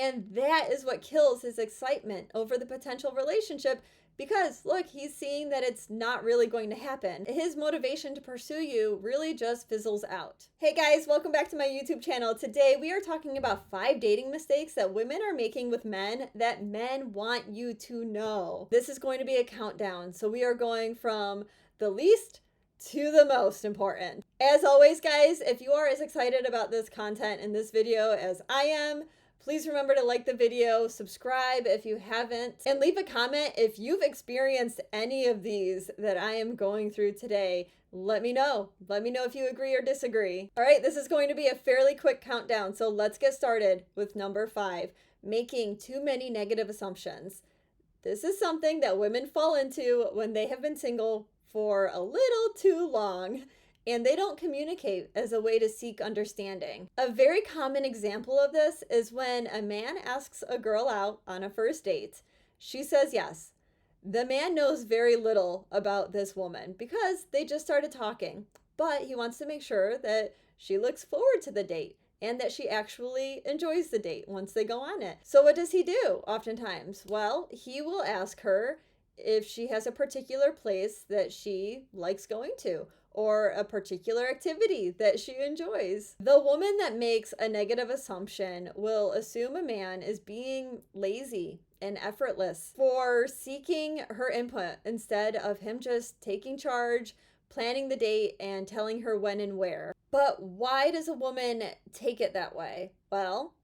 And that is what kills his excitement over the potential relationship because, look, he's seeing that it's not really going to happen. His motivation to pursue you really just fizzles out. Hey guys, welcome back to my YouTube channel. Today we are talking about 5 dating mistakes that women are making with men that men want you to know. This is going to be a countdown. So we are going from the least to the most important. As always, guys, if you are as excited about this content in this video as I am, please remember to like the video, subscribe if you haven't, and leave a comment if you've experienced any of these that I am going through today. Let me know. Let me know if you agree or disagree. All right, this is going to be a fairly quick countdown, so let's get started with number 5, making too many negative assumptions. This is something that women fall into when they have been single for a little too long and they don't communicate as a way to seek understanding. A very common example of this is when a man asks a girl out on a first date. She says yes. The man knows very little about this woman because they just started talking, but he wants to make sure that she looks forward to the date and that she actually enjoys the date once they go on it. So what does he do oftentimes? Well, he will ask her if she has a particular place that she likes going to, or a particular activity that she enjoys. The woman that makes a negative assumption will assume a man is being lazy and effortless for seeking her input instead of him just taking charge, planning the date, and telling her when and where. But why does a woman take it that way? Well,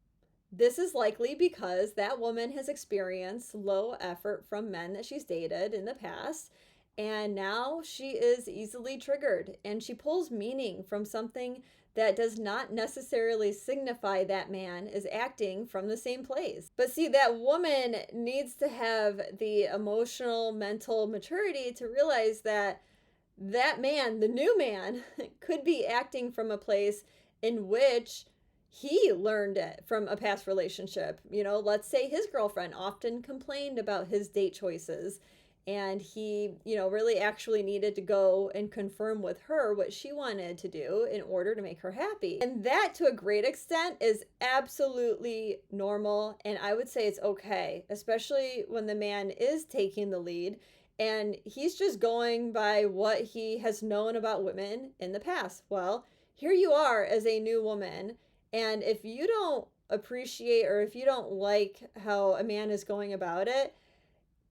this is likely because that woman has experienced low effort from men that she's dated in the past, and now she is easily triggered and she pulls meaning from something that does not necessarily signify that man is acting from the same place. But see, that woman needs to have the emotional, mental maturity to realize that that man, the new man, could be acting from a place in which he learned it from a past relationship. You know, let's say his girlfriend often complained about his date choices and he, really actually needed to go and confirm with her what she wanted to do in order to make her happy. And that, to a great extent, is absolutely normal. And I would say it's okay, especially when the man is taking the lead and he's just going by what he has known about women in the past. Well, here you are as a new woman. And if you don't appreciate or if you don't like how a man is going about it,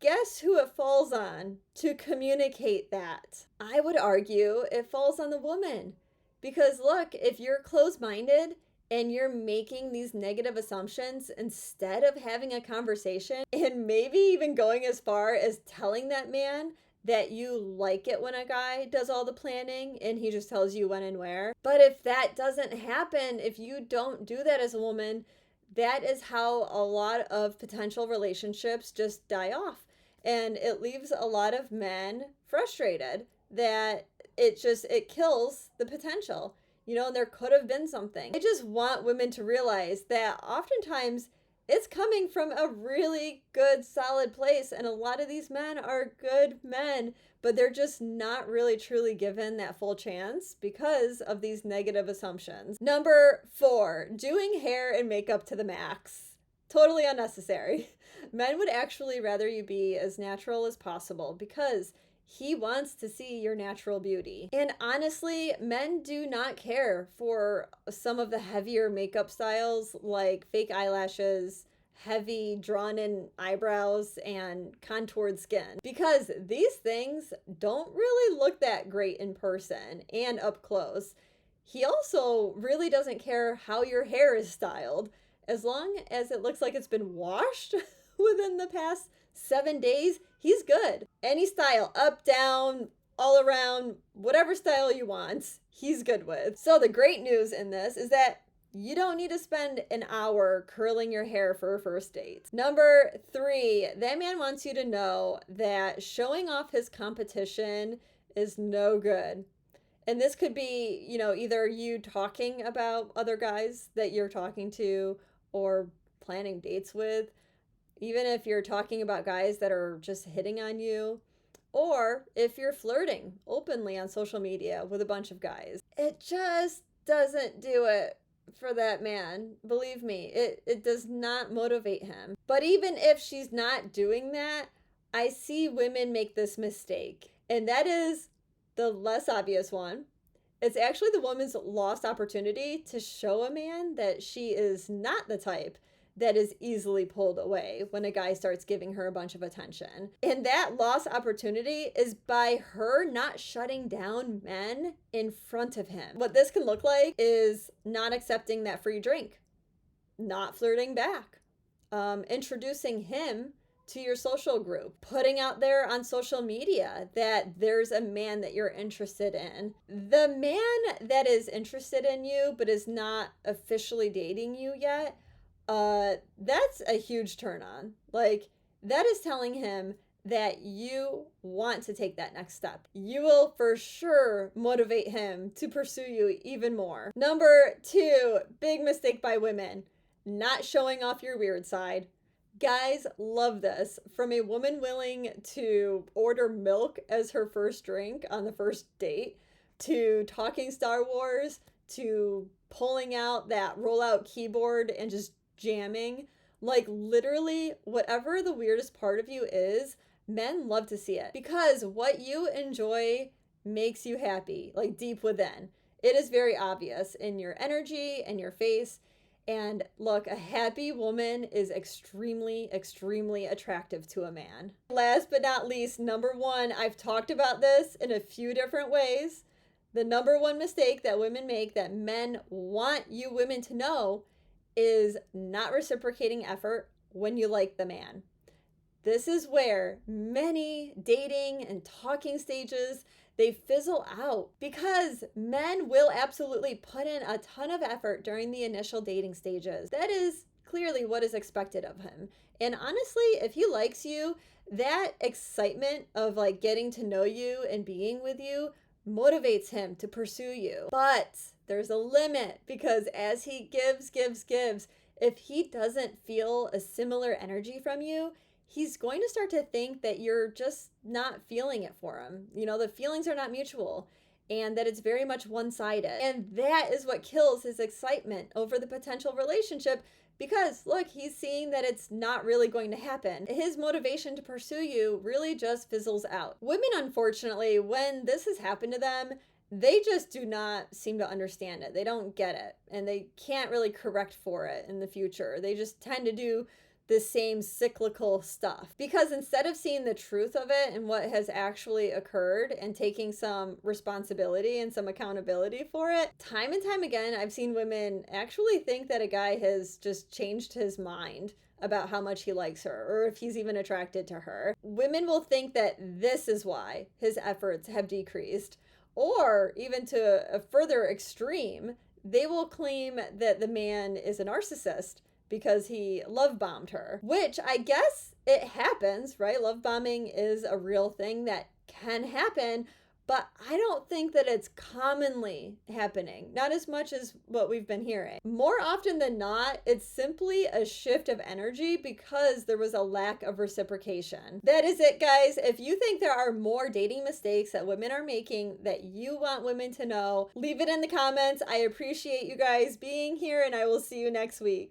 guess who it falls on to communicate that? I would argue it falls on the woman. Because look, if you're closed-minded and you're making these negative assumptions instead of having a conversation and maybe even going as far as telling that man that you like it when a guy does all the planning and he just tells you when and where. But if that doesn't happen, if you don't do that as a woman, that is how a lot of potential relationships just die off. And it leaves a lot of men frustrated that it kills the potential. There could have been something. I just want women to realize that oftentimes it's coming from a really good, solid place. And a lot of these men are good men, but they're just not really truly given that full chance because of these negative assumptions. Number 4, doing hair and makeup to the max. Totally unnecessary. Men would actually rather you be as natural as possible because he wants to see your natural beauty. And honestly, men do not care for some of the heavier makeup styles like fake eyelashes, heavy drawn-in eyebrows, and contoured skin. Because these things don't really look that great in person and up close. He also really doesn't care how your hair is styled. As long as it looks like it's been washed within the past 7 days, he's good. Any style, up, down, all around, whatever style you want, he's good with. So the great news in this is that you don't need to spend an hour curling your hair for a first date. Number 3, that man wants you to know that showing off his competition is no good. And this could be, either you talking about other guys that you're talking to or planning dates with, even if you're talking about guys that are just hitting on you, or if you're flirting openly on social media with a bunch of guys. It just doesn't do it for that man. Believe me, it does not motivate him. But even if she's not doing that, I see women make this mistake. And that is the less obvious one. It's actually the woman's lost opportunity to show a man that she is not the type that is easily pulled away when a guy starts giving her a bunch of attention. And that lost opportunity is by her not shutting down men in front of him. What this can look like is not accepting that free drink, not flirting back, introducing him to your social group, putting out there on social media that there's a man that you're interested in. The man that is interested in you but is not officially dating you yet, that's a huge turn on. Like, that is telling him that you want to take that next step. You will for sure motivate him to pursue you even more. Number 2, big mistake by women, not showing off your weird side. Guys love this. From a woman willing to order milk as her first drink on the first date, to talking Star Wars, to pulling out that rollout keyboard and just jamming. Like, literally, whatever the weirdest part of you is, men love to see it. Because what you enjoy makes you happy, like deep within. It is very obvious in your energy and your face. And look, a happy woman is extremely, extremely attractive to a man. Last but not least, number 1, I've talked about this in a few different ways. The number 1 mistake that women make that men want you women to know is not reciprocating effort when you like the man. This is where many dating and talking stages, they fizzle out because men will absolutely put in a ton of effort during the initial dating stages. That is clearly what is expected of him. And honestly, if he likes you, that excitement of like getting to know you and being with you motivates him to pursue you. But there's a limit, because as he gives, if he doesn't feel a similar energy from you, he's going to start to think that you're just not feeling it for him. You know, the feelings are not mutual and that it's very much one-sided. And that is what kills his excitement over the potential relationship, because look, he's seeing that it's not really going to happen. His motivation to pursue you really just fizzles out. Women, unfortunately, when this has happened to them, they just do not seem to understand it. They don't get it, and they can't really correct for it in the future. They just tend to do the same cyclical stuff, because instead of seeing the truth of it and what has actually occurred and taking some responsibility and some accountability for it, time and time again, I've seen women actually think that a guy has just changed his mind about how much he likes her or if he's even attracted to her. Women will think that this is why his efforts have decreased, or even to a further extreme, they will claim that the man is a narcissist because he love bombed her, which I guess it happens, right? Love bombing is a real thing that can happen, but I don't think that it's commonly happening. Not as much as what we've been hearing. More often than not, it's simply a shift of energy because there was a lack of reciprocation. That is it, guys. If you think there are more dating mistakes that women are making that you want women to know, leave it in the comments. I appreciate you guys being here, and I will see you next week.